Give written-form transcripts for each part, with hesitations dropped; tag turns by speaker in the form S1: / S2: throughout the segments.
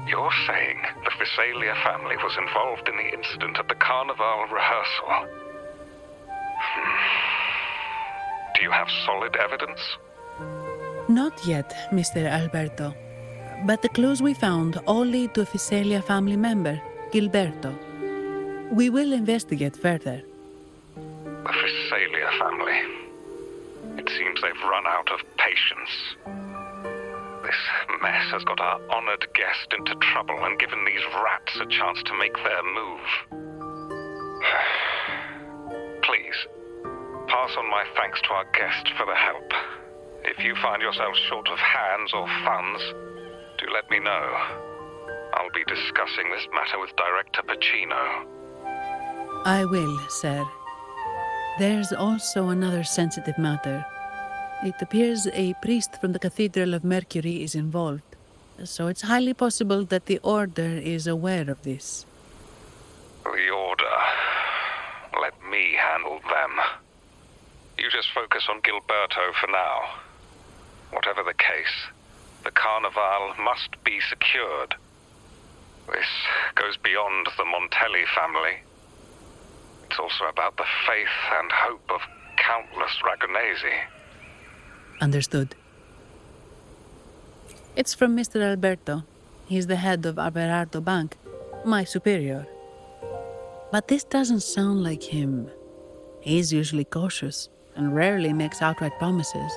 S1: You're saying the Visalia family was involved in the incident at the Carnival rehearsal? Do you have solid evidence?
S2: Not yet, Mr. Alberto. But the clues we found all lead to a Visalia family member, Gilberto. We will investigate further.
S1: The Visalia family. It seems they've run out of patience. This mess has got our honored guest into trouble and given these rats a chance to make their move. Please, pass on my thanks to our guest for the help. If you find yourself short of hands or funds, do let me know. I'll be discussing this matter with Director Pacino.
S2: I will, sir. There's also another sensitive matter. It appears a priest from the Cathedral of Mercury is involved, so it's highly possible that the Order is aware of this.
S1: The Order. Let me handle them. You just focus on Gilberto for now. Whatever the case, the Carnival must be secured. This goes beyond the Montelli family. It's also about the faith and hope of countless Ragonesi.
S2: Understood. It's from Mr. Alberto. He's the head of Averardo Bank, my superior. But this doesn't sound like him. He's usually cautious and rarely makes outright promises,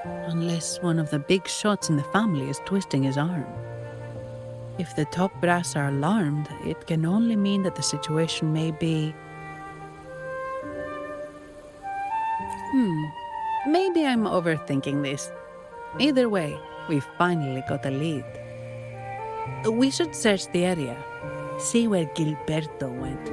S2: unless one of the big shots in the family is twisting his arm. If the top brass are alarmed, it can only mean that the situation may be... Maybe I'm overthinking this. Either way, we've finally got a lead. We should search the area, see where Gilberto went.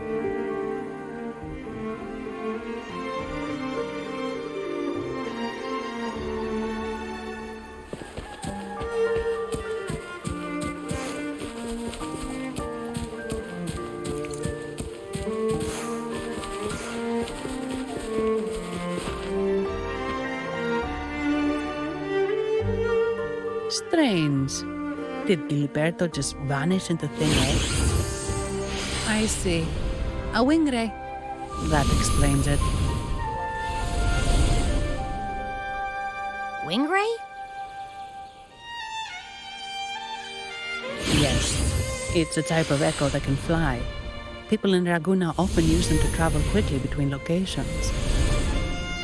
S2: Strange. Did Gilberto just vanish into thin air? I see. A wing ray. That explains it.
S3: Wing ray?
S2: Yes. It's a type of echo that can fly. People in Raguna often use them to travel quickly between locations.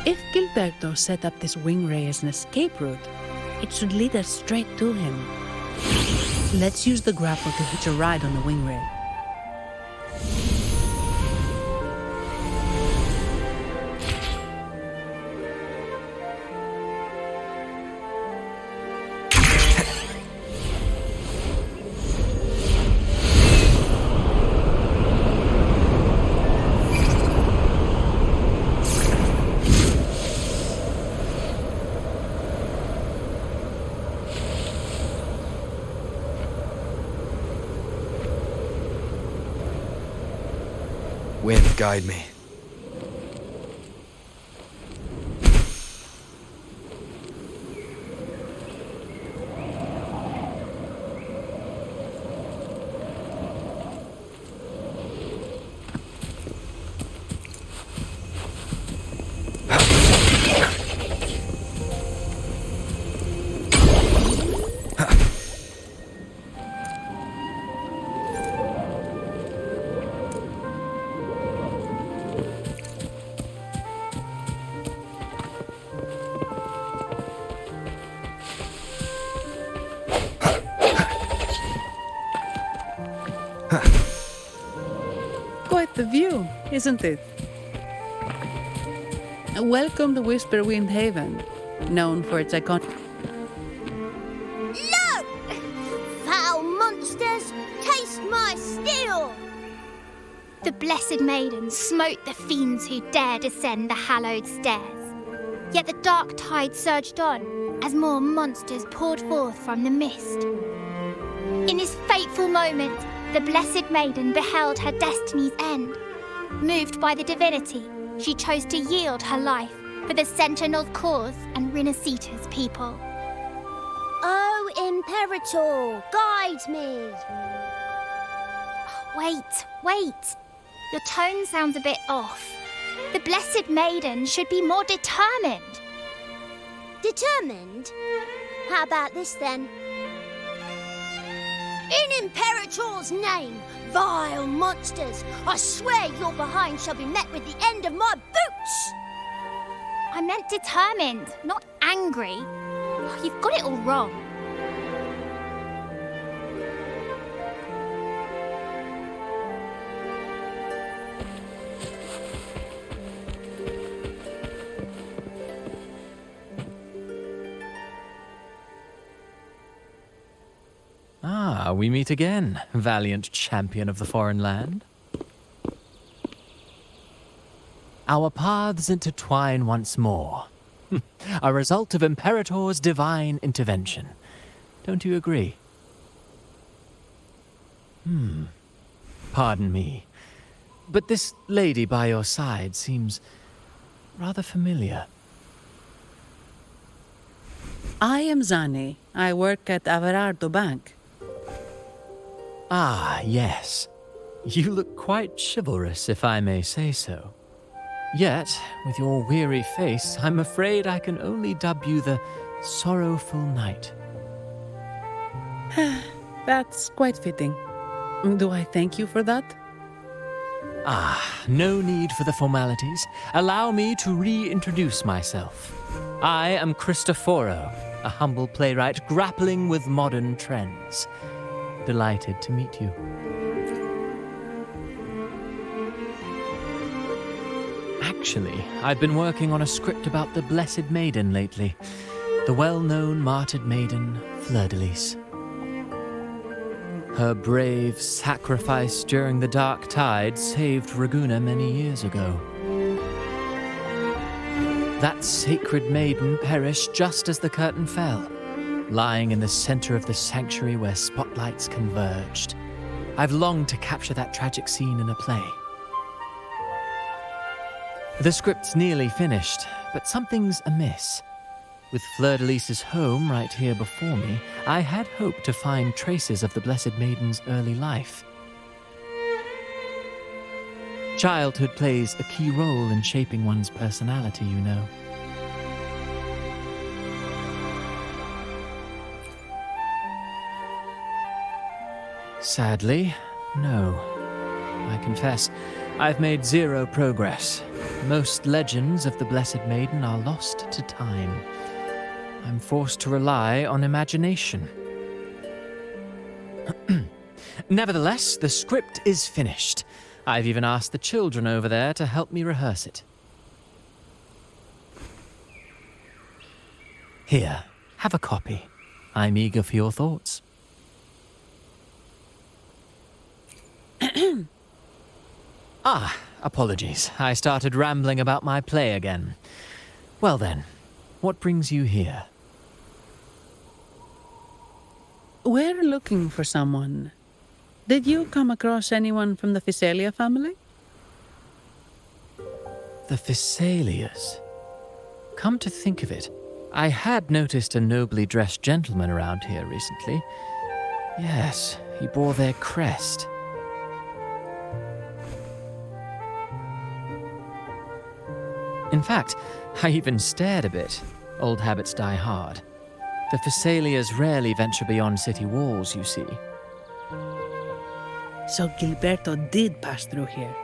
S2: If Gilberto set up this wing ray as an escape route, it should lead us straight to him. Let's use the grapple to hitch a ride on the wing ray.
S4: Wind, guide me.
S2: Quite the view, isn't it? Welcome to Whisperwind Haven, known for its iconic...
S3: Look! Foul monsters, taste my steel! The blessed maiden smote the fiends who dare descend the hallowed stairs. Yet the dark tide surged on as more monsters poured forth from the mist. In this fateful moment, the Blessed Maiden beheld her destiny's end. Moved by the divinity, she chose to yield her life for the Sentinel's cause and Rinasita's people.
S4: Oh, Imperator, guide me.
S3: Wait. Your tone sounds a bit off. The Blessed Maiden should be more determined.
S4: Determined? How about this then? In Imperator's name, vile monsters, I swear your behind shall be met with the end of my boots!
S3: I meant determined, not angry. You've got it all wrong.
S5: Ah, we meet again, valiant champion of the foreign land. Our paths intertwine once more. A result of Imperator's divine intervention. Don't you agree? Pardon me, but this lady by your side seems rather familiar.
S2: I am Zani. I work at Averardo Bank.
S5: Ah, yes. You look quite chivalrous, if I may say so. Yet, with your weary face, I'm afraid I can only dub you the Sorrowful Knight.
S2: That's quite fitting. Do I thank you for that?
S5: Ah, no need for the formalities. Allow me to reintroduce myself. I am Cristoforo, a humble playwright grappling with modern trends. Delighted to meet you. Actually, I've been working on a script about the Blessed Maiden lately. The well-known martyred maiden, Fleur-de-Lis. Her brave sacrifice during the Dark Tide saved Raguna many years ago. That sacred maiden perished just as the curtain fell, lying in the center of the sanctuary where spotlights converged. I've longed to capture that tragic scene in a play. The script's nearly finished, but something's amiss. With Fleur-de-Lis's home right here before me, I had hoped to find traces of the Blessed Maiden's early life. Childhood plays a key role in shaping one's personality, you know. Sadly, no. I confess, I've made zero progress. Most legends of the Blessed Maiden are lost to time. I'm forced to rely on imagination. Nevertheless, the script is finished. I've even asked the children over there to help me rehearse it. Here, have a copy. I'm eager for your thoughts. Apologies. I started rambling about my play again. Well then, what brings you here?
S2: We're looking for someone. Did you come across anyone from the Physalia family?
S5: The Physalias. Come to think of it, I had noticed a nobly dressed gentleman around here recently. Yes, he bore their crest. In fact, I even stared a bit. Old habits die hard. The Physalias rarely venture beyond city walls, you see.
S2: So Gilberto did pass through here.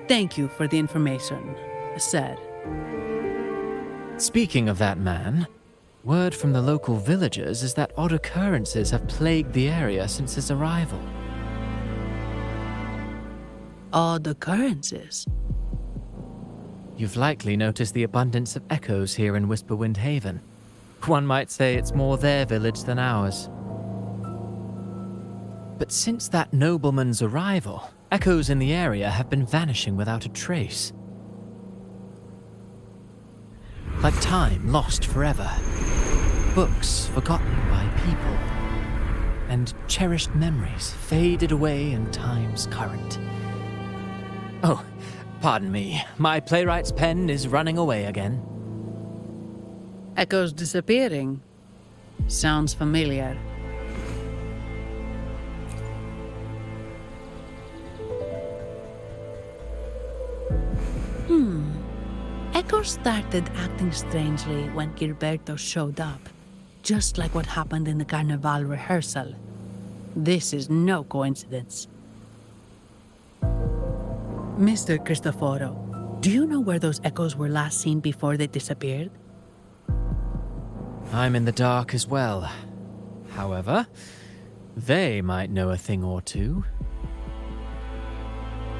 S2: Thank you for the information, sir.
S5: Speaking of that man, word from the local villagers is that odd occurrences have plagued the area since his arrival.
S2: Odd occurrences?
S5: You've likely noticed the abundance of echoes here in Whisperwind Haven. One might say it's more their village than ours. But since that nobleman's arrival, echoes in the area have been vanishing without a trace. Like time lost forever. Books forgotten by people. and cherished memories faded away in time's current. Oh, pardon me. My playwright's pen is running away again.
S2: Echoes disappearing. Sounds familiar. Echoes started acting strangely when Gilberto showed up, just like what happened in the Carnival rehearsal. This is no coincidence. Mr. Cristoforo, do you know where those echoes were last seen before they disappeared?
S5: I'm in the dark as well. However, they might know a thing or two.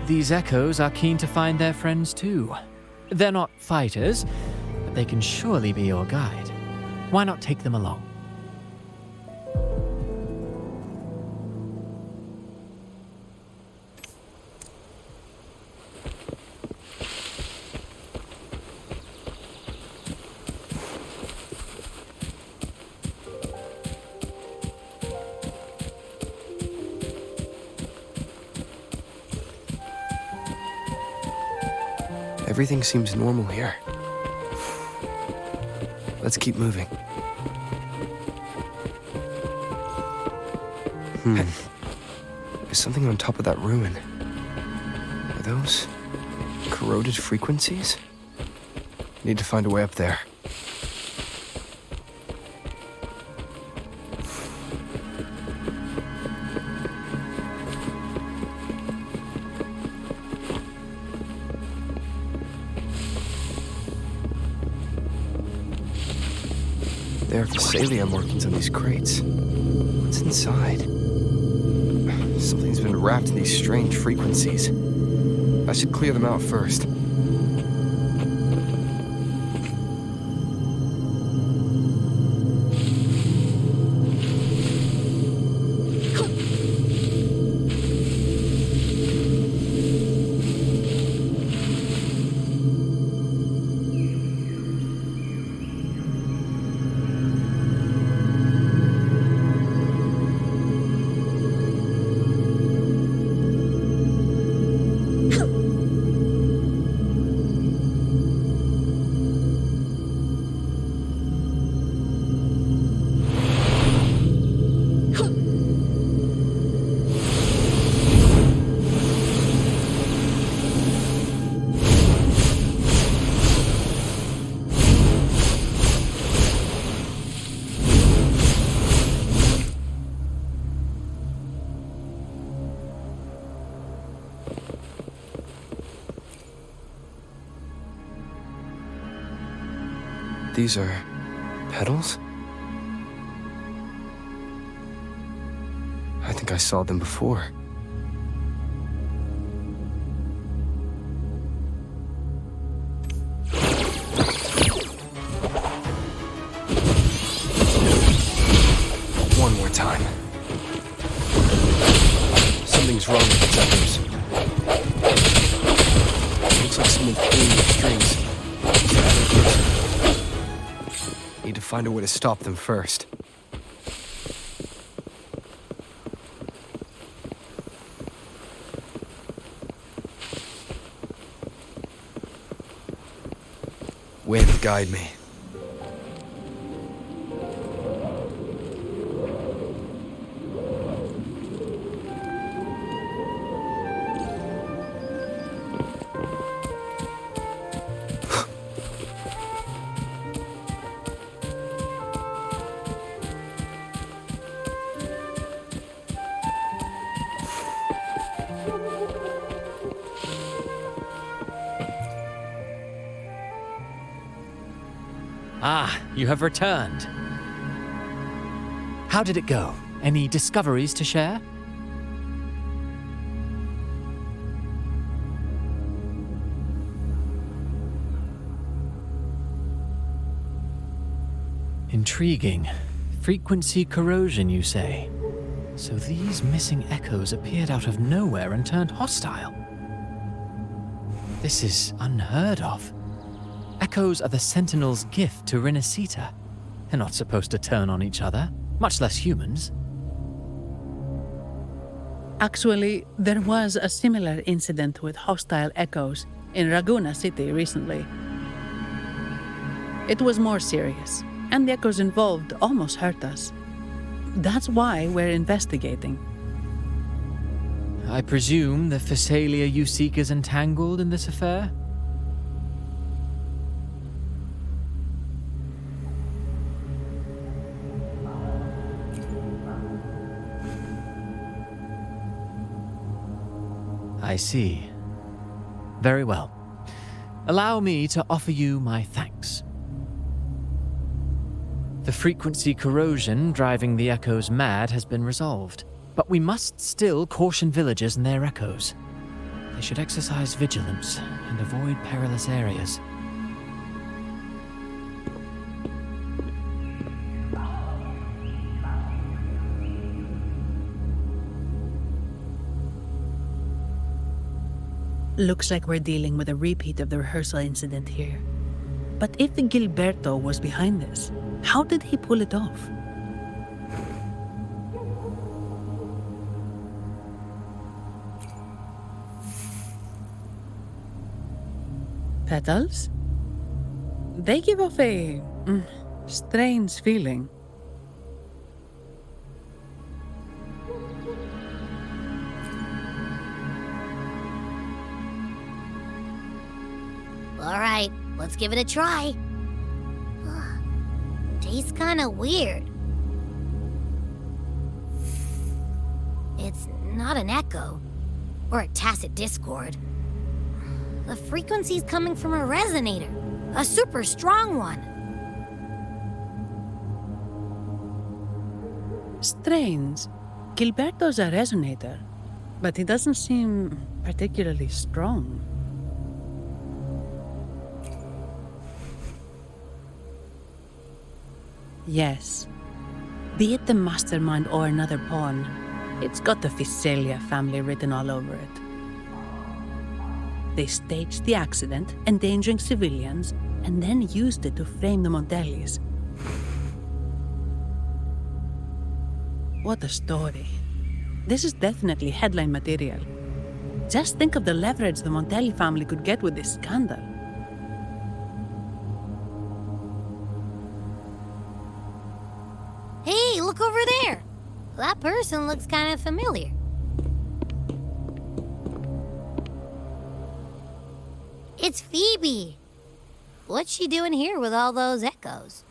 S5: These echoes are keen to find their friends too. They're not fighters, but they can surely be your guide. Why not take them along?
S6: Everything seems normal here. Let's keep moving. There's something on top of that ruin. Are those corroded frequencies? Need to find a way up there. There are Physalia markings on these crates. What's inside? Something's been wrapped in these strange frequencies. I should clear them out first. These are petals? I think I saw them before. One more time. Something's wrong with the echoes. Looks like someone pulling the strings. Need to find a way to stop them first. Wind, guide me.
S5: Ah, you have returned. How did it go? Any discoveries to share? Intriguing. Frequency corrosion, you say? So these missing echoes appeared out of nowhere and turned hostile. This is unheard of. Echoes are the Sentinel's gift to Renacita. They're not supposed to turn on each other, much less humans.
S2: Actually, there was a similar incident with hostile echoes in Raguna City recently. It was more serious, and the echoes involved almost hurt us. That's why we're investigating.
S5: I presume the Phasalia you seek is entangled in this affair? I see. Very well. Allow me to offer you my thanks. The frequency corrosion driving the echoes mad has been resolved, but we must still caution villagers and their echoes. They should exercise vigilance and avoid perilous areas.
S2: Looks like we're dealing with a repeat of the rehearsal incident here. But if Gilberto was behind this, how did he pull it off? Petals? They give off a strange feeling.
S4: All right, let's give it a try. Tastes kind of weird. It's not an echo or a tacit discord. The frequency's coming from a resonator, a super strong one.
S2: Strange. Gilberto's a resonator, but he doesn't seem particularly strong. Yes. Be it the mastermind or another pawn, it's got the Phasalia family written all over it. They staged the accident, endangering civilians, and then used it to frame the Montellis. What a story. This is definitely headline material. Just think of the leverage the Montelli family could get with this scandal.
S4: Hey, look over there. That person looks kind of familiar. It's Phoebe. What's she doing here with all those echoes?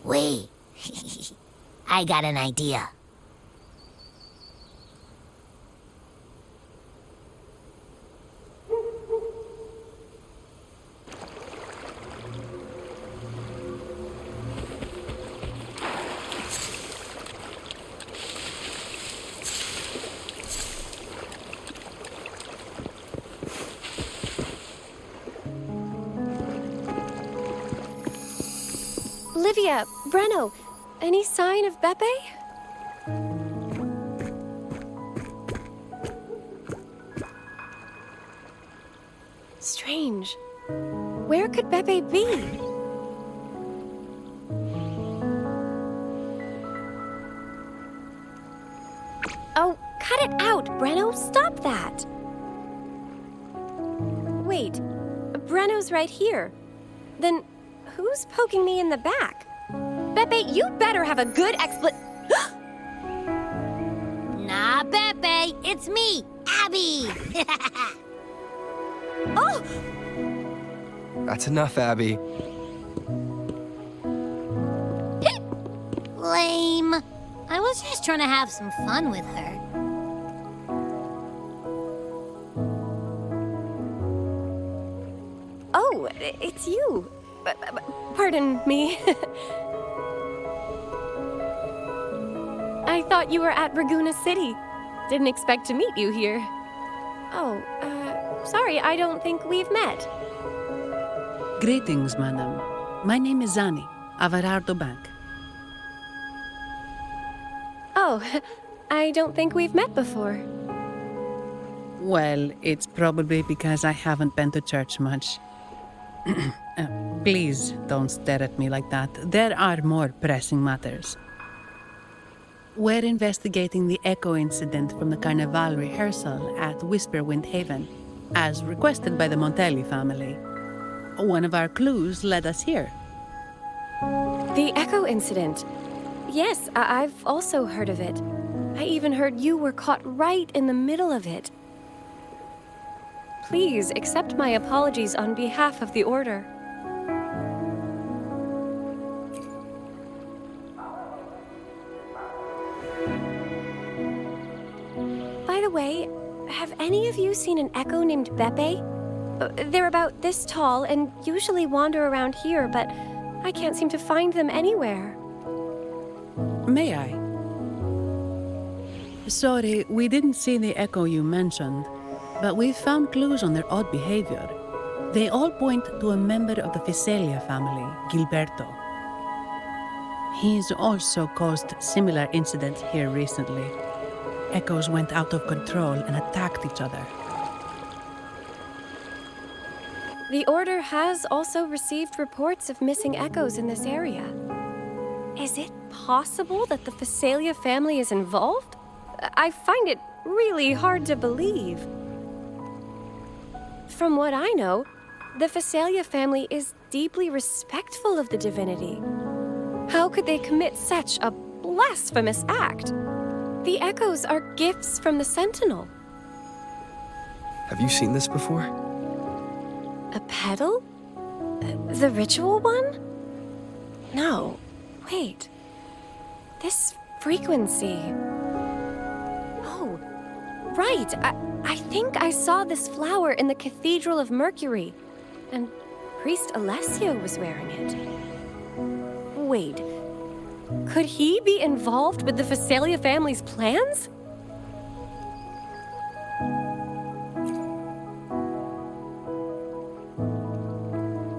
S4: Wait. I got an idea.
S7: Olivia, Breno, any sign of Beppe? Strange. Where could Beppe be? Oh, cut it out, Breno. Stop that. Wait, Breno's right here. Then who's poking me in the back? Beppe, you better have a good
S4: Nah, Beppe, it's me, Abby.
S7: Oh!
S6: That's enough, Abby.
S4: Lame. I was just trying to have some fun with her.
S7: Oh, it's you. Pardon me. I thought you were at Raguna City. Didn't expect to meet you here. Oh, sorry, I don't think we've met.
S2: Greetings, madam. My name is Zani, Averardo Bank.
S7: Oh, I don't think we've met before.
S2: Well, it's probably because I haven't been to church much. Please don't stare at me like that. There are more pressing matters. We're investigating the echo incident from the Carnival rehearsal at Whisperwind Haven, as requested by the Montelli family. One of our clues led us here.
S7: The Echo incident. Yes, I've also heard of it. I even heard you were caught right in the middle of it. Please accept my apologies on behalf of the Order. By the way, have any of you seen an echo named Beppe? They're about this tall and usually wander around here, but I can't seem to find them anywhere.
S2: May I? Sorry, we didn't see the echo you mentioned, but we've found clues on their odd behavior. They all point to a member of the Visalia family, Gilberto. He's also caused similar incidents here recently. Echoes went out of control and attacked each other.
S7: The Order has also received reports of missing echoes in this area. Is it possible that the Visalia family is involved? I find it really hard to believe. From what I know, the Visalia family is deeply respectful of the divinity. How could they commit such a blasphemous act? The echoes are gifts from the Sentinel.
S6: Have you seen this before?
S7: A pedal? The ritual one? No, wait. This frequency. Oh, right. I think I saw this flower in the Cathedral of Mercury, and Priest Alessio was wearing it. Wait, could he be involved with the Visalia family's plans?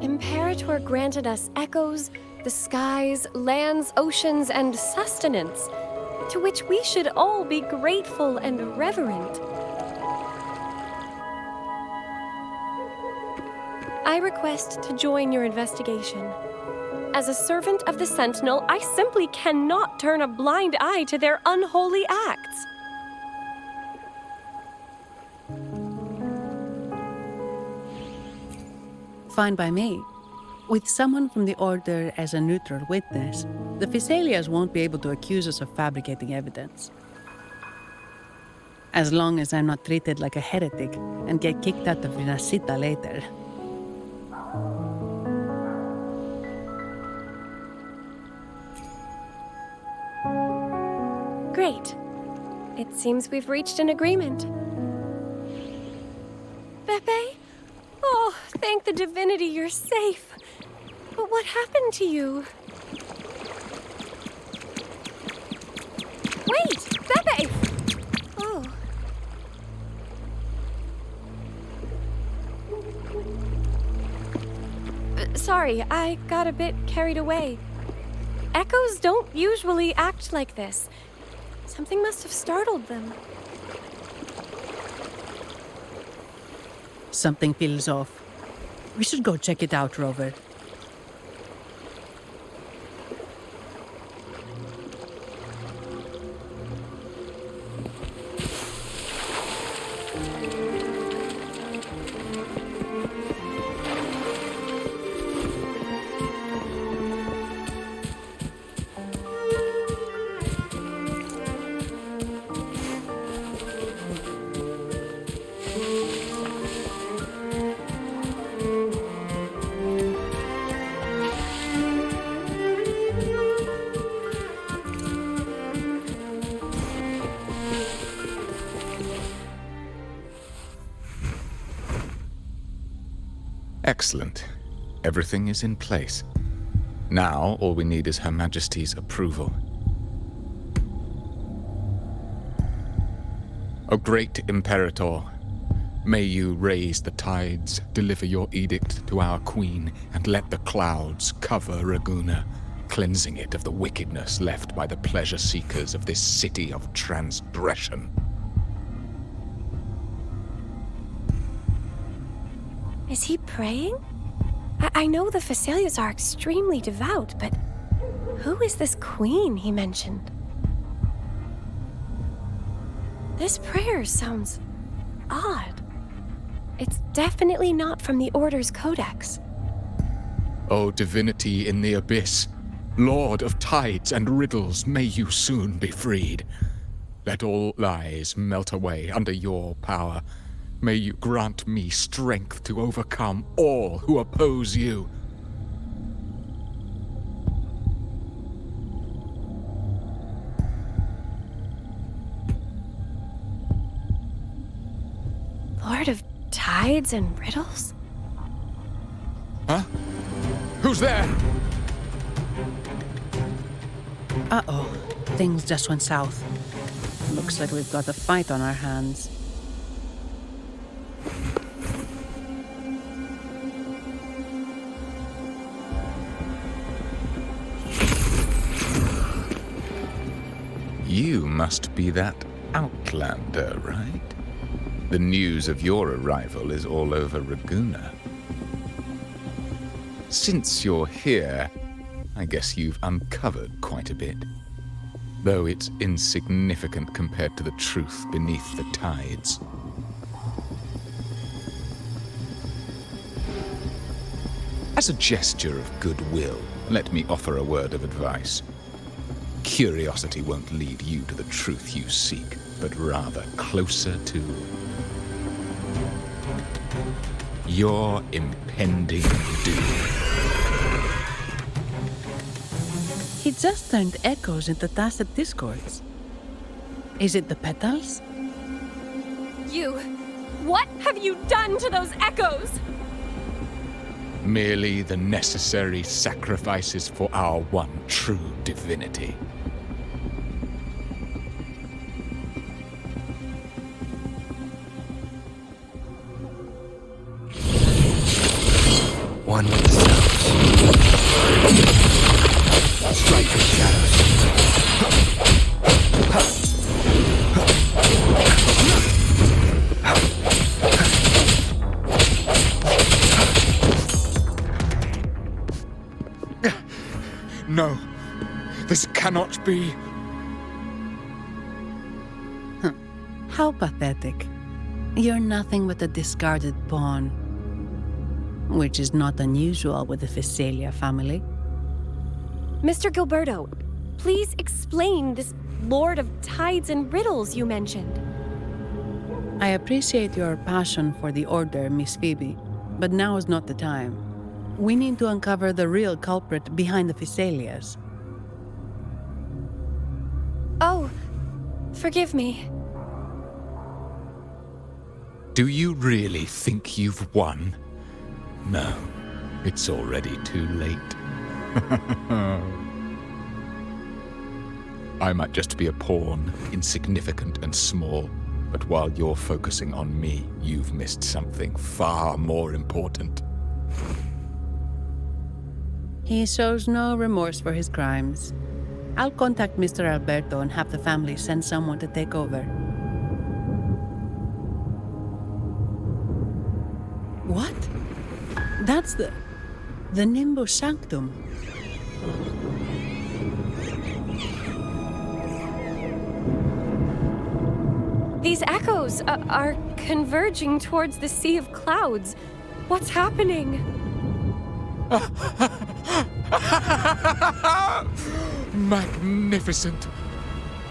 S7: Imperator granted us echoes, the skies, lands, oceans, and sustenance, to which we should all be grateful and reverent. I request to join your investigation. As a servant of the Sentinel, I simply cannot turn a blind eye to their unholy acts.
S2: Fine by me. With someone from the Order as a neutral witness, the Visalias won't be able to accuse us of fabricating evidence. As long as I'm not treated like a heretic and get kicked out of Renacita later.
S7: Great. It seems we've reached an agreement. Beppe? Oh, thank the divinity you're safe. But what happened to you? Wait! Beppe! Oh. Sorry, I got a bit carried away. Echoes don't usually act like this. Something must have startled them.
S2: Something feels off. We should go check it out, Rover.
S8: Excellent. Everything is in place. Now, all we need is Her Majesty's approval. O great Imperator, may you raise the tides, deliver your edict to our queen, and let the clouds cover Ragusa, cleansing it of the wickedness left by the pleasure-seekers of this city of transgression.
S7: Is he praying? I know the Visalias are extremely devout, but who is this queen he mentioned? This prayer sounds odd. It's definitely not from the Order's codex.
S8: O divinity in the abyss, Lord of tides and riddles, may you soon be freed. Let all lies melt away under your power. May you grant me strength to overcome all who oppose you.
S7: Lord of tides and riddles?
S8: Huh? Who's there?
S2: Uh-oh. Things just went south. Looks like we've got a fight on our hands.
S8: You must be that outlander, right? The news of your arrival is all over Raguna. Since you're here, I guess you've uncovered quite a bit. Though it's insignificant compared to the truth beneath the tides. As a gesture of goodwill, let me offer a word of advice. Curiosity won't lead you to the truth you seek, but rather closer to your impending doom.
S2: He just turned echoes into tacit discords. Is it the petals?
S7: What have you done to those echoes?
S8: Merely the necessary sacrifices for our one true divinity.
S6: One with the sounds. Strike the shadows.
S8: No, this cannot be.
S2: How pathetic. You're nothing but a discarded pawn. Which is not unusual with the Physalia family.
S7: Mr. Gilberto, please explain this Lord of Tides and Riddles you mentioned.
S2: I appreciate your passion for the Order, Miss Phoebe, but now is not the time. We need to uncover the real culprit behind the Physalias.
S7: Oh, forgive me.
S8: Do you really think you've won? No, it's already too late. I might just be a pawn, insignificant and small, but while you're focusing on me, you've missed something far more important.
S2: He shows no remorse for his crimes. I'll contact Mr. Alberto and have the family send someone to take over. What? That's the Nimbus Sanctum.
S7: These echoes are converging towards the Sea of Clouds. What's happening?
S8: Magnificent!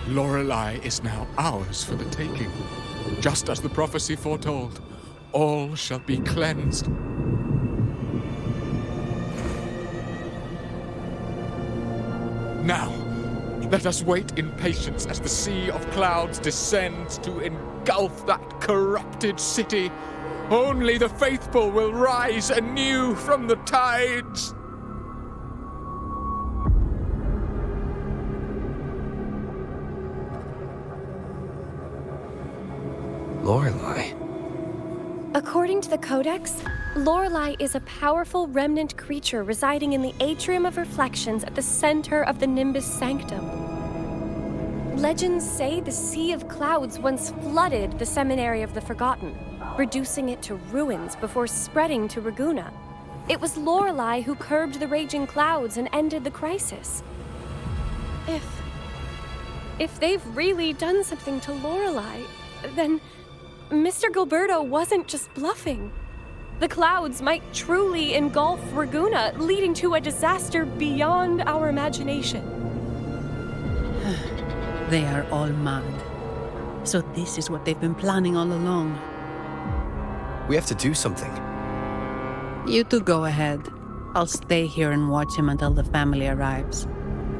S8: Lorelei is now ours for the taking. Just as the prophecy foretold, all shall be cleansed. Now, let us wait in patience as the Sea of Clouds descends to engulf that corrupted city. Only the faithful will rise anew from the tides.
S6: Lorelei.
S7: According to the Codex, Lorelei is a powerful remnant creature residing in the Atrium of Reflections at the center of the Nimbus Sanctum. Legends say the Sea of Clouds once flooded the Seminary of the Forgotten, reducing it to ruins before spreading to Raguna. It was Lorelei who curbed the raging clouds and ended the crisis. If they've really done something to Lorelei, then Mr. Gilberto wasn't just bluffing. The clouds might truly engulf Raguna, leading to a disaster beyond our imagination.
S2: They are all mad. So this is what they've been planning all along.
S6: We have to do something.
S2: You two go ahead. I'll stay here and watch him until the family arrives,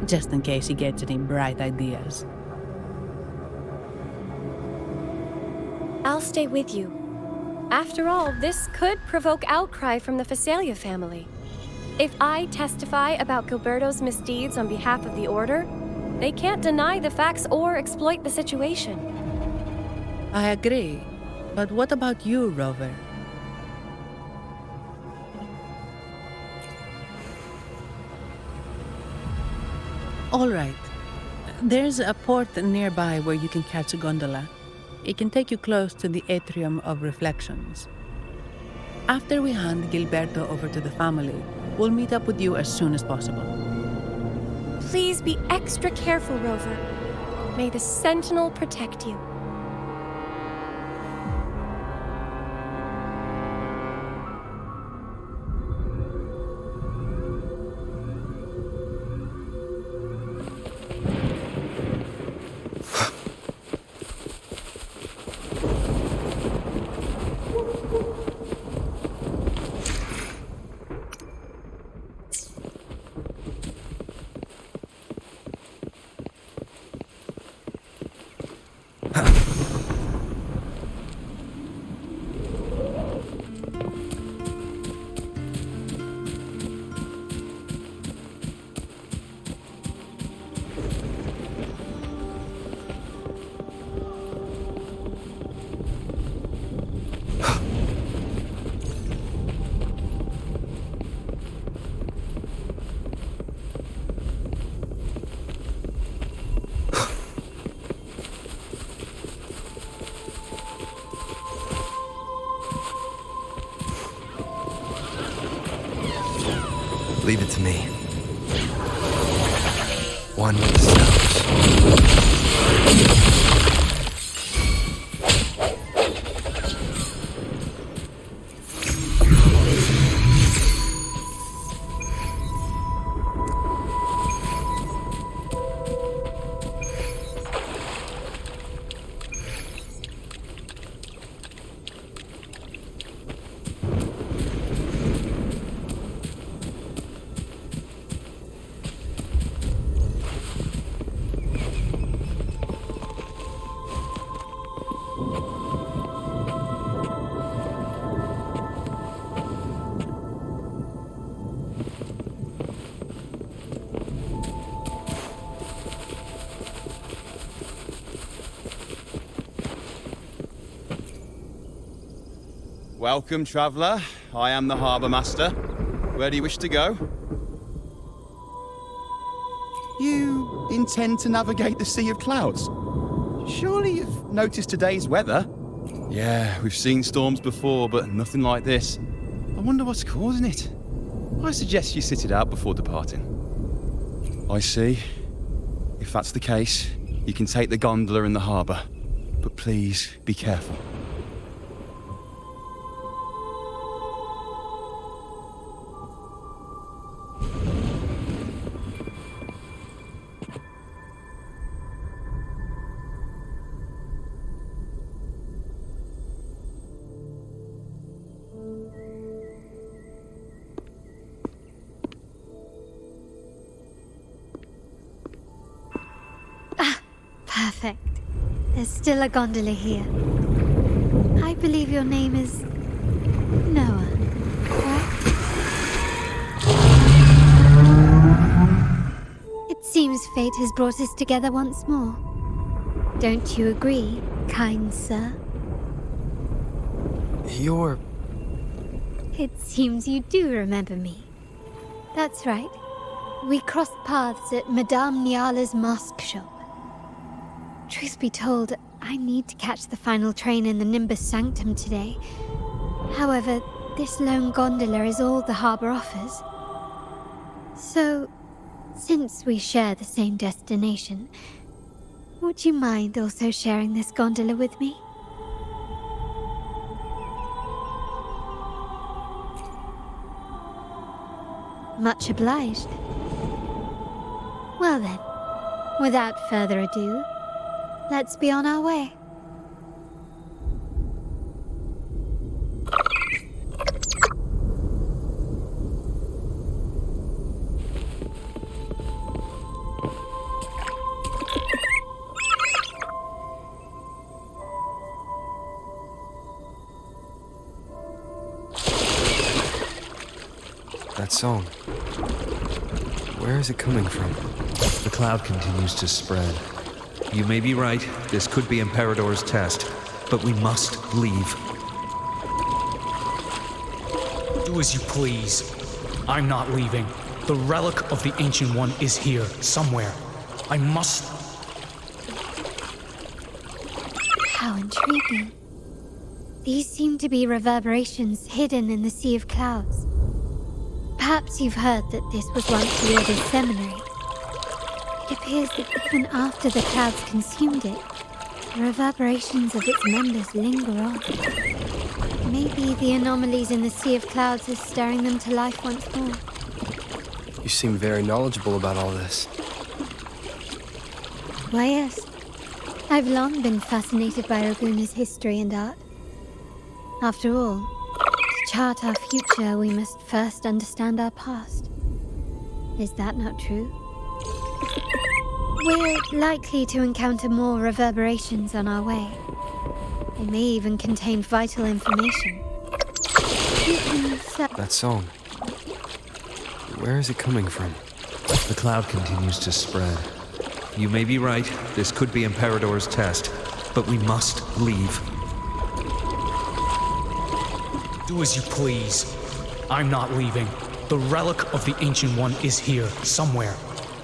S2: just in case he gets any bright ideas.
S7: I'll stay with you. After all, this could provoke outcry from the Phasalia family. If I testify about Gilberto's misdeeds on behalf of the Order, they can't deny the facts or exploit the situation.
S2: I agree. But what about you, Rover? All right. There's a port nearby where you can catch a gondola. It can take you close to the Atrium of Reflections. After we hand Gilberto over to the family, we'll meet up with you as soon as possible.
S7: Please be extra careful, Rover. May the Sentinel protect you.
S6: Leave it to me. One with the stones.
S9: Welcome, traveller. I am the Harbour Master. Where do you wish to go? You intend to navigate the Sea of Clouds? Surely you've noticed today's weather? Yeah, we've seen storms before, but nothing like this. I wonder what's causing it. I suggest you sit it out before departing. I see. If that's the case, you can take the gondola in the harbour. But please, be careful.
S3: Perfect. There's still a gondola here. I believe your name is Noah, correct? It seems fate has brought us together once more. Don't you agree, kind sir?
S6: You're...
S3: It seems you do remember me. That's right. We crossed paths at Madame Niala's mask shop. Truth be told, I need to catch the final train in the Nimbus Sanctum today. However, this lone gondola is all the harbour offers. So, since we share the same destination, Would you mind also sharing this gondola with me? Much obliged. Well then, without further ado, let's be on our way.
S6: That song. Where is it coming from?
S10: The cloud continues to spread. You may be right, this could be Imperador's test, but we must leave.
S11: Do as you please. I'm not leaving. The relic of the Ancient One is here, somewhere. I must...
S3: How intriguing. These seem to be reverberations hidden in the Sea of Clouds. Perhaps you've heard that this was once the Order's seminary. It appears that even after the clouds consumed it, the reverberations of its members linger on. Maybe the anomalies in the Sea of Clouds is stirring them to life once more.
S6: You seem very knowledgeable about all this.
S3: Why, yes. I've long been fascinated by Raguna's history and art. After all, to chart our future, we must first understand our past. Is that not true? We're likely to encounter more reverberations on our way. They may even contain vital information.
S6: That song. Where is it coming from?
S10: The cloud continues to spread. You may be right, this could be Imperador's test, but we must leave.
S11: Do as you please. I'm not leaving. The relic of the Ancient One is here, somewhere.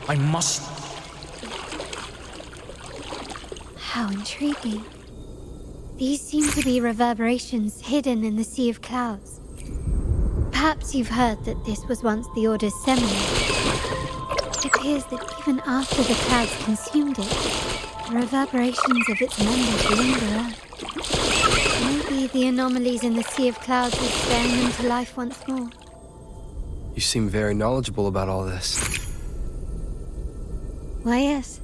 S11: I must...
S3: How intriguing. These seem to be reverberations hidden in the Sea of Clouds. Perhaps you've heard that this was once the Order's seminary. It appears that even after the clouds consumed it, the reverberations of its members linger on. Maybe the anomalies in the Sea of Clouds is stirring them to life once more.
S6: You seem very knowledgeable about all this.
S3: Why, yes.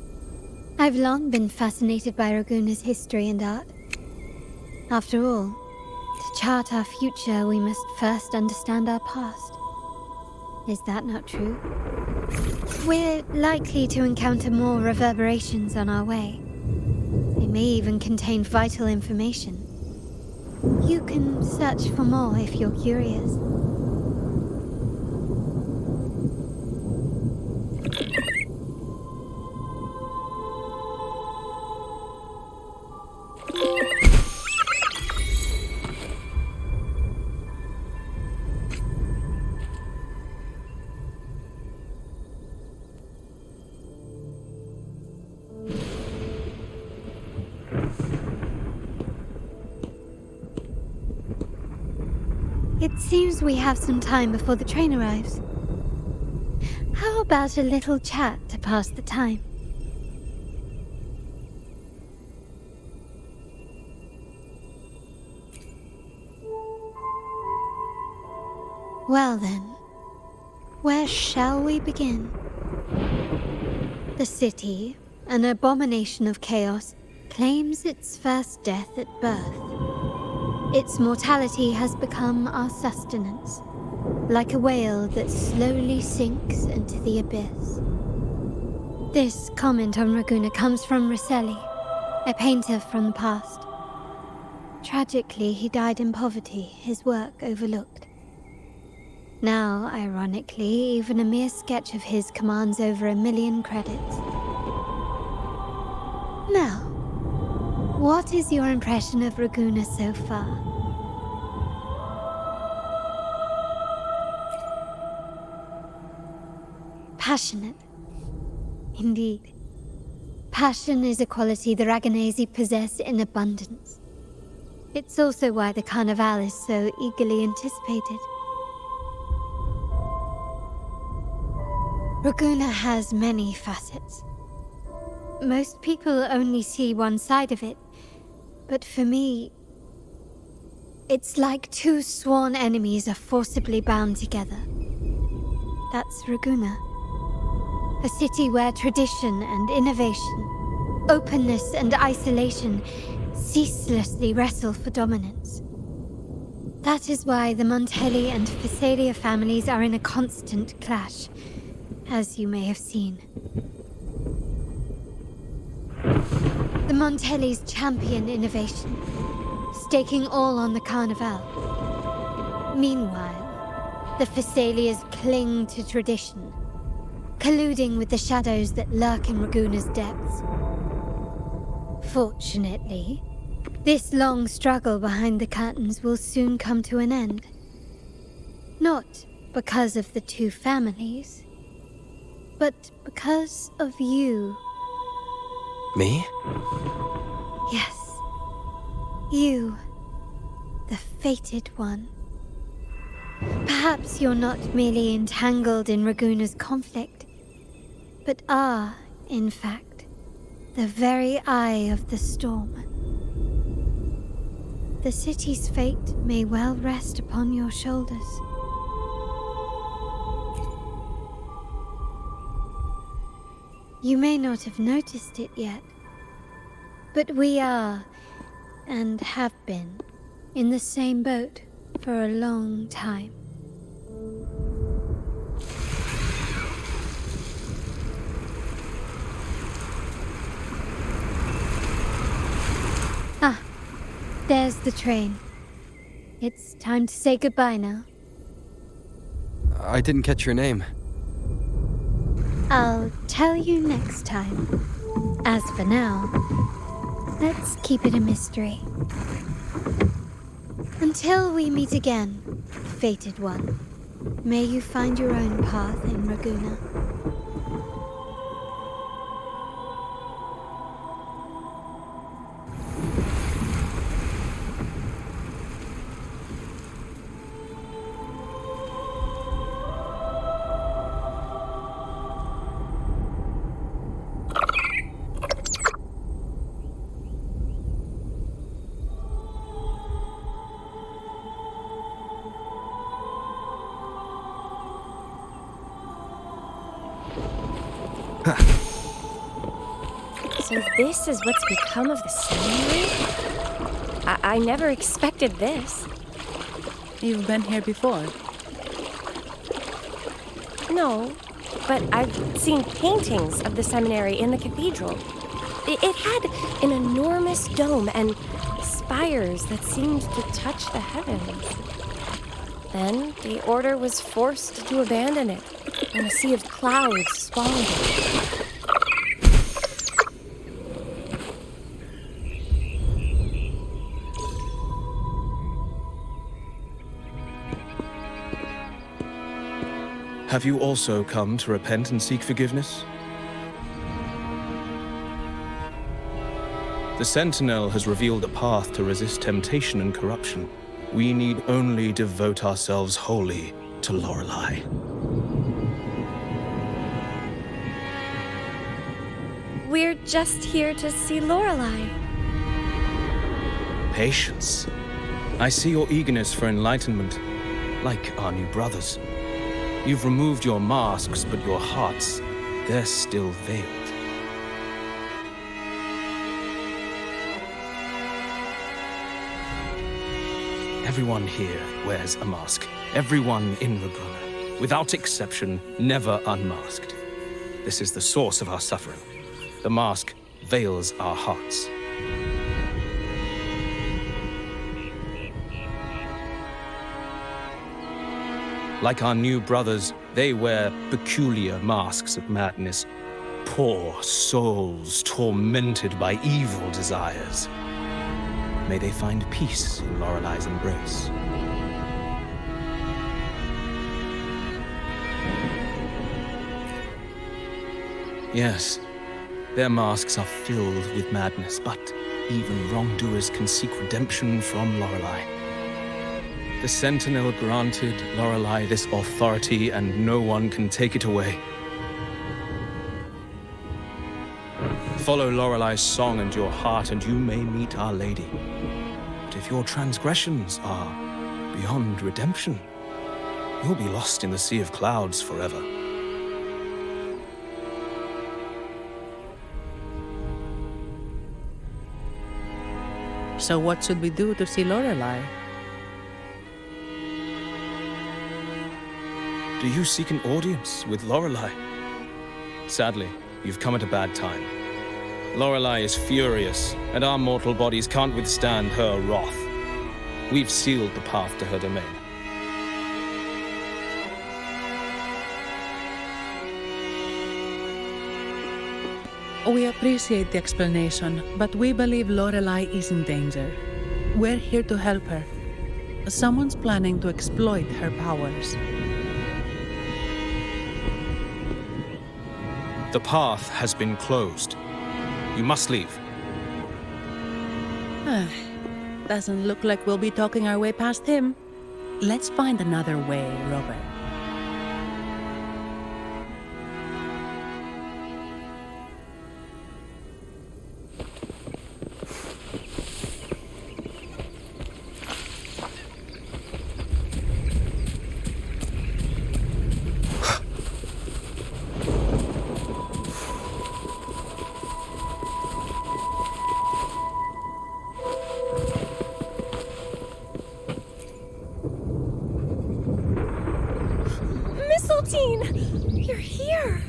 S3: I've long been fascinated by Raguna's history and art. After all, to chart our future, we must first understand our past. Is that not true? We're likely to encounter more reverberations on our way. They may even contain vital information. You can search for more if you're curious. It seems we have some time before the train arrives. How about a little chat to pass the time? Well then, where shall we begin? The city, an abomination of chaos, claims its first death at birth. Its mortality has become our sustenance, like a whale that slowly sinks into the abyss. This comment on Raguna comes from Rosselli, a painter from the past. Tragically, he died in poverty, his work overlooked. Now, ironically, even a mere sketch of his commands over 1 million credits. Now, what is your impression of Raguna so far? Passionate. Indeed. Passion is a quality the Raganesi possess in abundance. It's also why the Carnival is so eagerly anticipated. Raguna has many facets.
S12: Most people only see one side of it, but for me, it's like two sworn enemies are forcibly bound together. That's Raguna. A city where tradition and innovation, openness and isolation ceaselessly wrestle for dominance. That is why the Montelli and Phasalia families are in a constant clash, as you may have seen. The Montellis champion innovation, staking all on the Carnival. Meanwhile, the Phasalias cling to tradition, colluding with the shadows that lurk in Raguna's depths. Fortunately, this long struggle behind the curtains will soon come to an end. Not because of the two families, but because of you.
S6: Me?
S12: Yes. You. The fated one. Perhaps you're not merely entangled in Raguna's conflict, but are, in fact, the very eye of the storm. The city's fate may well rest upon your shoulders. You may not have noticed it yet, but we are, and have been, in the same boat for a long time. Ah, there's the train. It's time to say goodbye now.
S6: I didn't catch your name.
S12: I'll tell you next time. As for now, let's keep it a mystery. Until we meet again, fated one, may you find your own path in Raguna.
S7: So this is what's become of the seminary? I never expected this.
S2: You've been here before.
S7: No, but I've seen paintings of the seminary in the cathedral. It had an enormous dome and spires that seemed to touch the heavens. Then the order was forced to abandon it, and a sea of clouds swallowed it.
S13: Have you also come to repent and seek forgiveness? The Sentinel has revealed a path to resist temptation and corruption. We need only devote ourselves wholly to Lorelei.
S7: We're just here to see Lorelei.
S13: Patience. I see your eagerness for enlightenment, like our new brothers. You've removed your masks, but your hearts, they're still veiled. Everyone here wears a mask. Everyone in Raguna, without exception, never unmasked. This is the source of our suffering. The mask veils our hearts. Like our new brothers, they wear peculiar masks of madness. Poor souls tormented by evil desires. May they find peace in Lorelei's embrace. Yes, their masks are filled with madness, but even wrongdoers can seek redemption from Lorelei. The Sentinel granted Lorelei this authority, and no one can take it away. Follow Lorelei's song and your heart, and you may meet Our Lady. But if your transgressions are beyond redemption, you'll be lost in the Sea of Clouds forever.
S2: So what should we do to see Lorelei?
S13: Do you seek an audience with Lorelei? Sadly, you've come at a bad time. Lorelei is furious, and our mortal bodies can't withstand her wrath. We've sealed the path to her domain.
S2: We appreciate the explanation, but we believe Lorelei is in danger. We're here to help her. Someone's planning to exploit her powers.
S13: The path has been closed. You must leave.
S2: Doesn't look like we'll be talking our way past him. Let's find another way, Robert.
S7: You're here!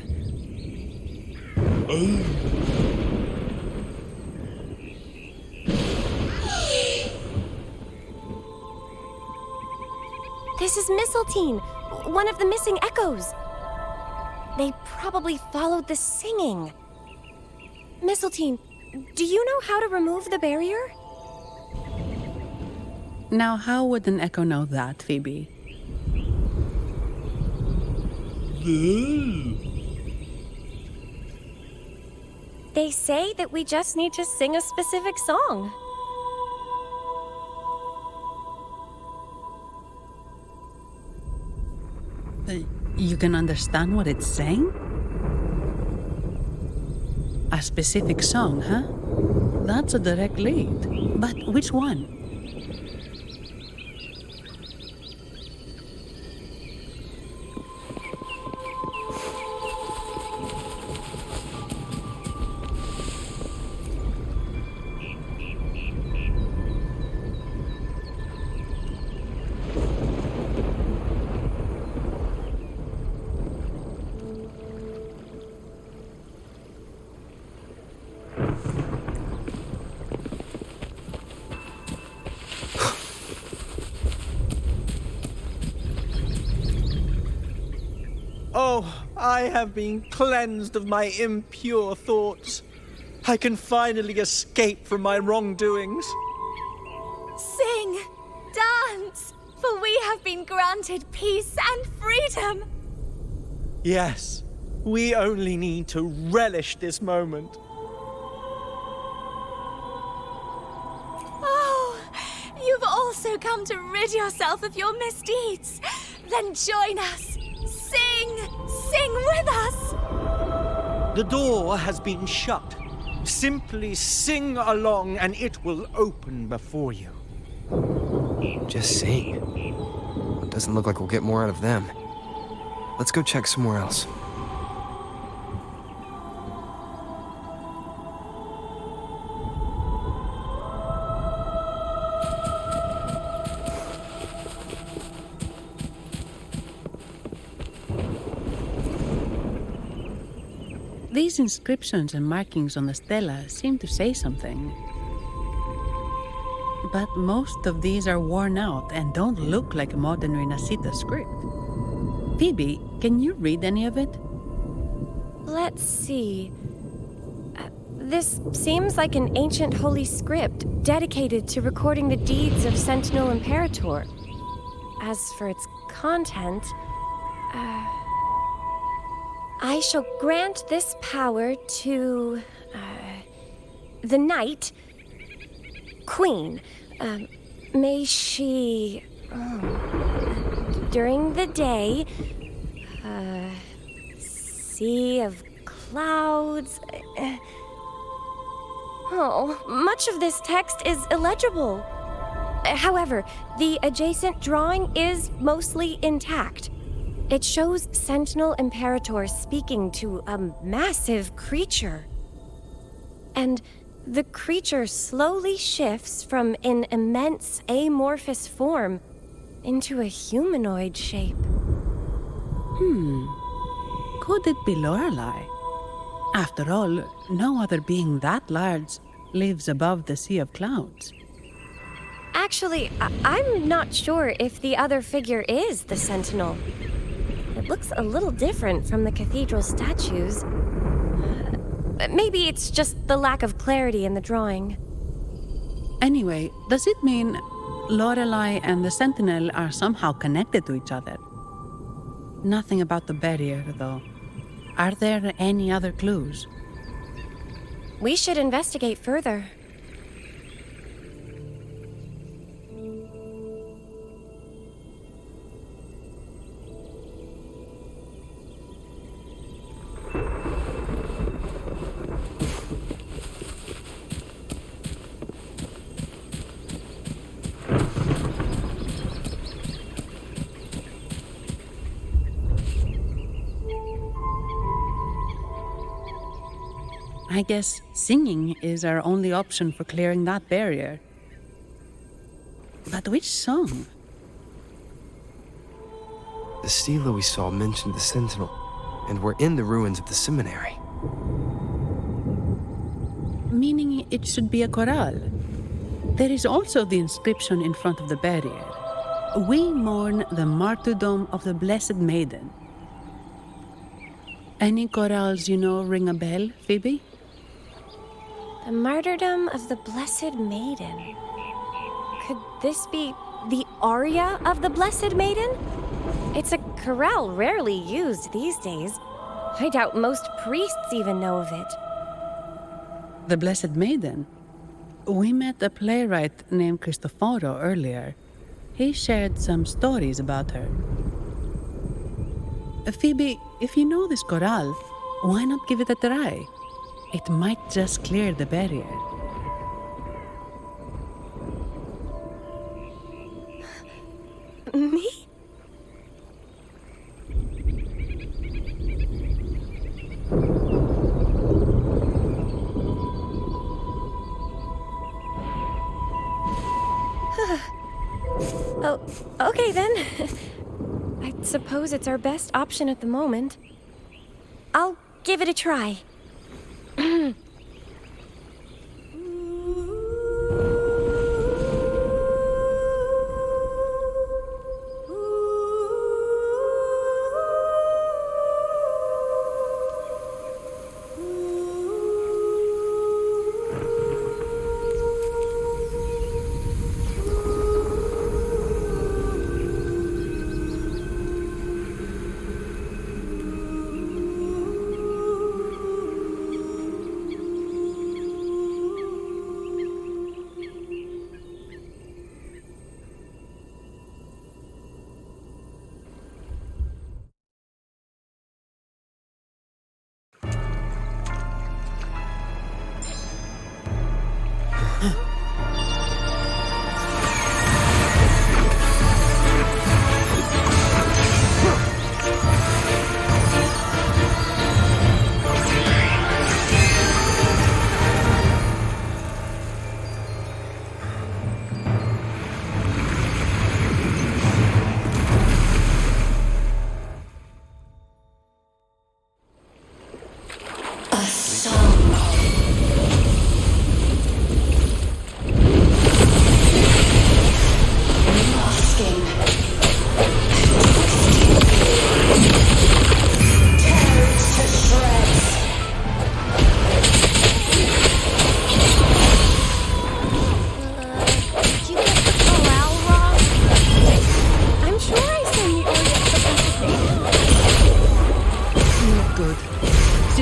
S7: This is Mistletoe, one of the missing echoes. They probably followed the singing. Mistletoe, do you know how to remove the barrier?
S2: Now, how would an echo know that, Phoebe?
S7: They say that we just need to sing a specific song.
S2: You can understand what it's saying? A specific song, huh? That's a direct lead. But which one?
S14: Oh, I have been cleansed of my impure thoughts. I can finally escape from my wrongdoings.
S15: Sing, dance, for we have been granted peace and freedom.
S14: Yes, we only need to relish this moment.
S15: Oh, you've also come to rid yourself of your misdeeds. Then join us. Sing with us!
S14: The door has been shut. Simply sing along and it will open before you.
S6: Just sing. It doesn't look like we'll get more out of them. Let's go check somewhere else.
S2: These inscriptions and markings on the stela seem to say something. But most of these are worn out and don't look like modern Renacita script. Phoebe, can you read any of it?
S7: Let's see. This seems like an ancient holy script dedicated to recording the deeds of Sentinel Imperator. As for its content, I shall grant this power to the Knight Queen. May she, during the day, Sea of Clouds, Oh, much of this text is illegible. However, the adjacent drawing is mostly intact. It shows Sentinel Imperator speaking to a massive creature. And the creature slowly shifts from an immense amorphous form into a humanoid shape.
S2: Could it be Lorelei? After all, no other being that large lives above the sea of clouds.
S7: Actually, I'm not sure if the other figure is the Sentinel. It looks a little different from the cathedral statues. Maybe it's just the lack of clarity in the drawing.
S2: Anyway, does it mean Lorelei and the Sentinel are somehow connected to each other? Nothing about the barrier, though. Are there any other clues?
S7: We should investigate further.
S2: I guess singing is our only option for clearing that barrier. But which song?
S6: The stela we saw mentioned the Sentinel, and we're in the ruins of the seminary.
S2: Meaning it should be a chorale. There is also the inscription in front of the barrier. We mourn the martyrdom of the Blessed Maiden. Any chorales you know ring a bell, Phoebe?
S7: The martyrdom of the Blessed Maiden. Could this be the aria of the Blessed Maiden? It's a chorale rarely used these days. I doubt most priests even know of it.
S2: The Blessed Maiden? We met a playwright named Cristoforo earlier. He shared some stories about her. Phoebe, if you know this chorale, why not give it a try? It might just clear the barrier.
S7: Me? Oh, okay then. I suppose it's our best option at the moment. I'll give it a try.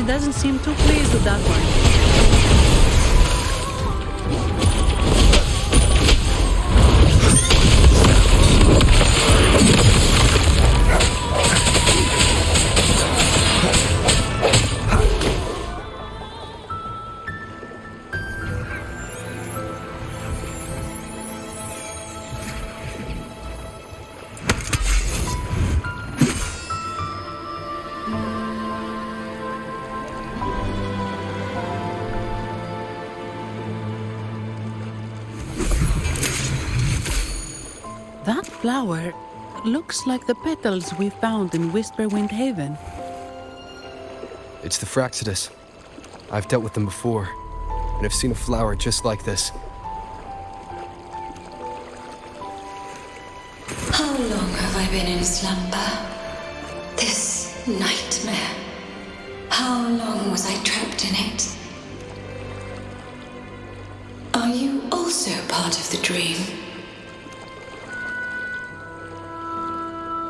S2: Doesn't seem too pleased with that one. That flower looks like the petals we found in Whisperwind Haven.
S6: It's the Fraxidus. I've dealt with them before, and I've seen a flower just like this.
S16: How long have I been in slumber? This nightmare. How long was I trapped in it? Are you also part of the dream?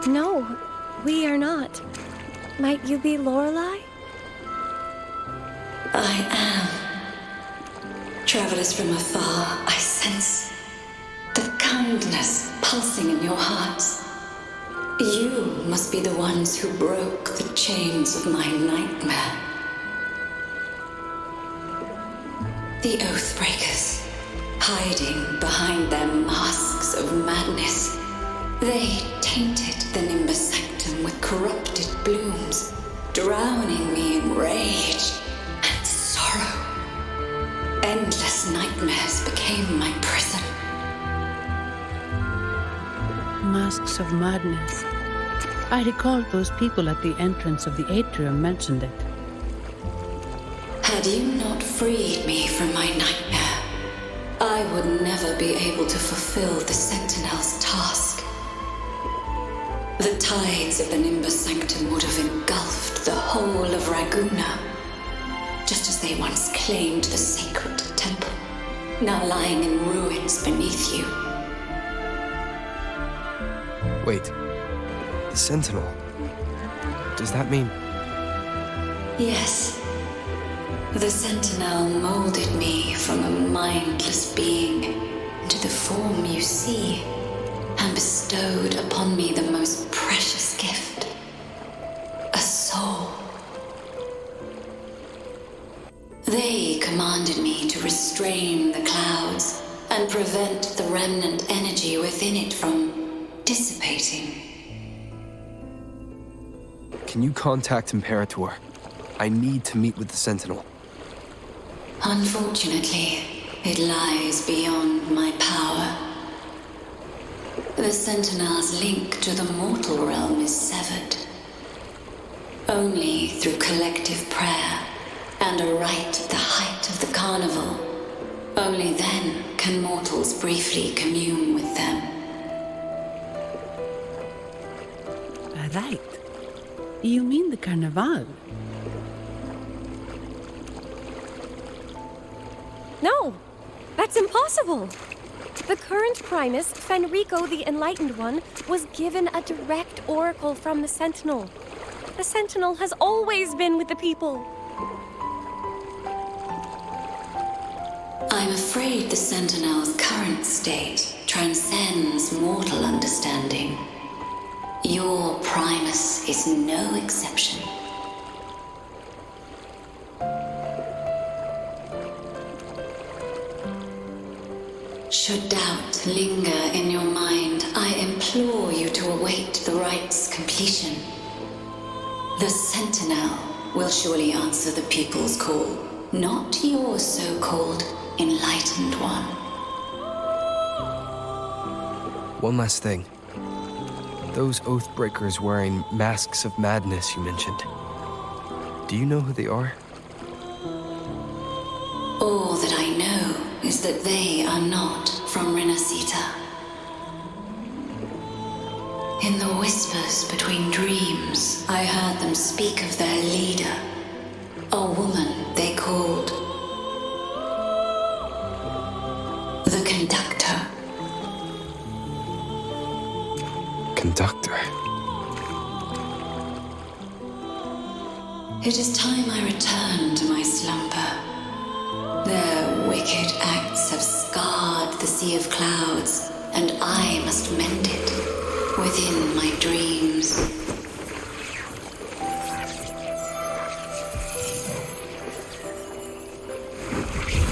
S7: No, we are not. Might you be Lorelei?
S16: I am. Travelers from afar, I sense the kindness pulsing in your hearts. You must be the ones who broke the chains of my nightmare. The Oathbreakers, hiding behind their masks of madness. They tainted the Nimbus Sanctum with corrupted blooms, drowning me in rage and sorrow. Endless nightmares became my prison.
S2: Masks of madness. I recall those people at the entrance of the atrium mentioned it.
S16: Had you not freed me from my nightmare, I would never be able to fulfill the Sentinel's task. The tides of the Nimbus Sanctum would have engulfed the whole of Raguna, just as they once claimed the sacred temple, now lying in ruins beneath you.
S6: Wait, the Sentinel. Does that mean...
S16: Yes. The Sentinel molded me from a mindless being into the form you see, and bestowed upon me the most precious gift, a soul. They commanded me to restrain the clouds and prevent the remnant energy within it from dissipating.
S6: Can you contact Imperator? I need to meet with the Sentinel.
S16: Unfortunately, it lies beyond my power. The Sentinel's link to the mortal realm is severed. Only through collective prayer and a rite at the height of the carnival, only then can mortals briefly commune with them.
S2: Right. You mean the Carnival?
S7: No, that's impossible. The current Primus, Fenrico the Enlightened One, was given a direct oracle from the Sentinel. The Sentinel has always been with the people.
S16: I'm afraid the Sentinel's current state transcends mortal understanding. Your Primus is no exception. Should doubt linger in your mind, I implore you to await the rite's completion. The Sentinel will surely answer the people's call, not your so-called Enlightened One.
S6: One last thing. Those Oathbreakers wearing masks of madness you mentioned. Do you know who they are?
S16: All that I know is that they are not from Renacita. In the whispers between dreams, I heard them speak of their leader, a woman they called the Conductor.
S6: Conductor?
S16: It is time I return to my slumber. Their wicked acts have scarred the Sea of Clouds, and I must mend it within my dreams.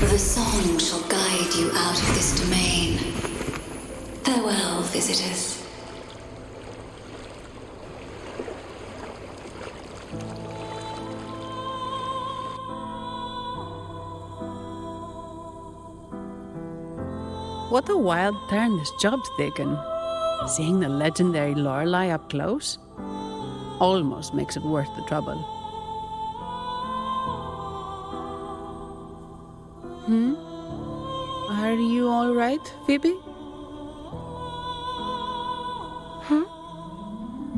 S16: The song shall guide you out of this domain. Farewell, visitors.
S2: What a wild turn this job's taken. Seeing the legendary Lorelei up close almost makes it worth the trouble. Are you all right, Phoebe?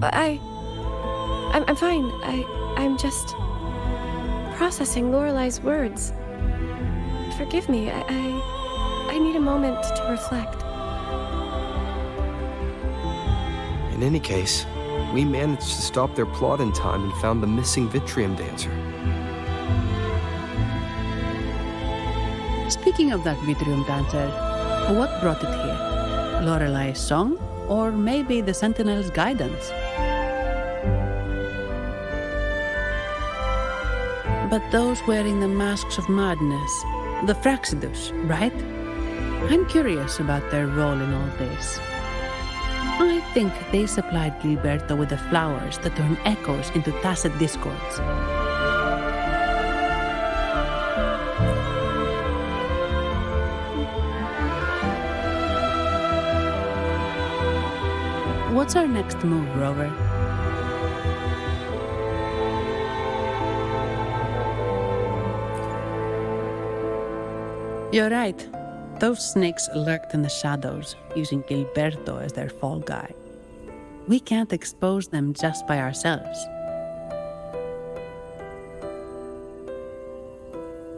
S7: I'm fine. I'm just processing Lorelei's words. Forgive me. I need a moment to reflect.
S6: In any case, we managed to stop their plot in time and found the missing Vitrium dancer.
S2: Speaking of that Vitrium dancer, what brought it here? Lorelei's song? Or maybe the Sentinel's guidance? But those wearing the masks of madness, the Fraxidus, right? I'm curious about their role in all this. I think they supplied Gilberto with the flowers that turn echoes into tacit discords. What's our next move, Rover? You're right. Those snakes lurked in the shadows, using Gilberto as their fall guy. We can't expose them just by ourselves.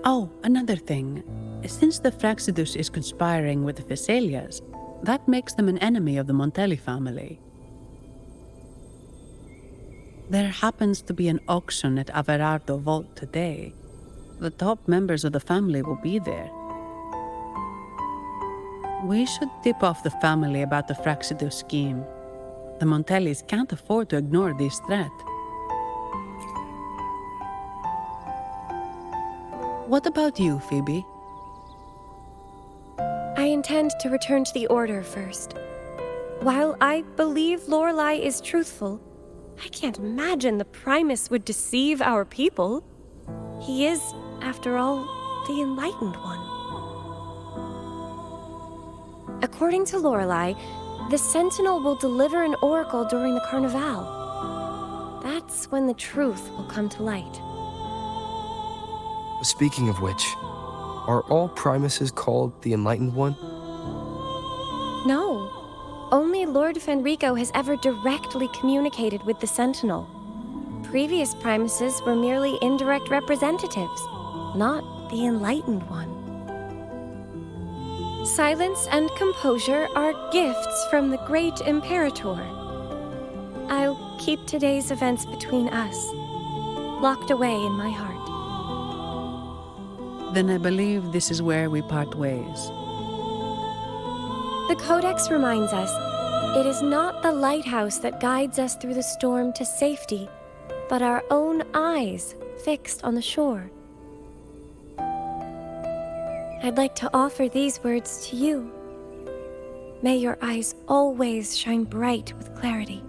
S2: Oh, another thing. Since the Fraxidus is conspiring with the Phassalias, that makes them an enemy of the Montelli family. There happens to be an auction at Averardo Vault today. The top members of the family will be there. We should tip off the family about the Fraxidus scheme. The Montellis can't afford to ignore this threat. What about you, Phoebe?
S7: I intend to return to the Order first. While I believe Lorelei is truthful, I can't imagine the Primus would deceive our people. He is, after all, the Enlightened One. According to Lorelei, the Sentinel will deliver an oracle during the Carnival. That's when the truth will come to light.
S6: Speaking of which, are all Primuses called the Enlightened One?
S7: No. Only Lord Fenrico has ever directly communicated with the Sentinel. Previous Primuses were merely indirect representatives, not the Enlightened One. Silence and composure are gifts from the great Imperator. I'll keep today's events between us, locked away in my heart.
S2: Then I believe this is where we part ways.
S7: The Codex reminds us, it is not the lighthouse that guides us through the storm to safety, but our own eyes fixed on the shore. I'd like to offer these words to you. May your eyes always shine bright with clarity.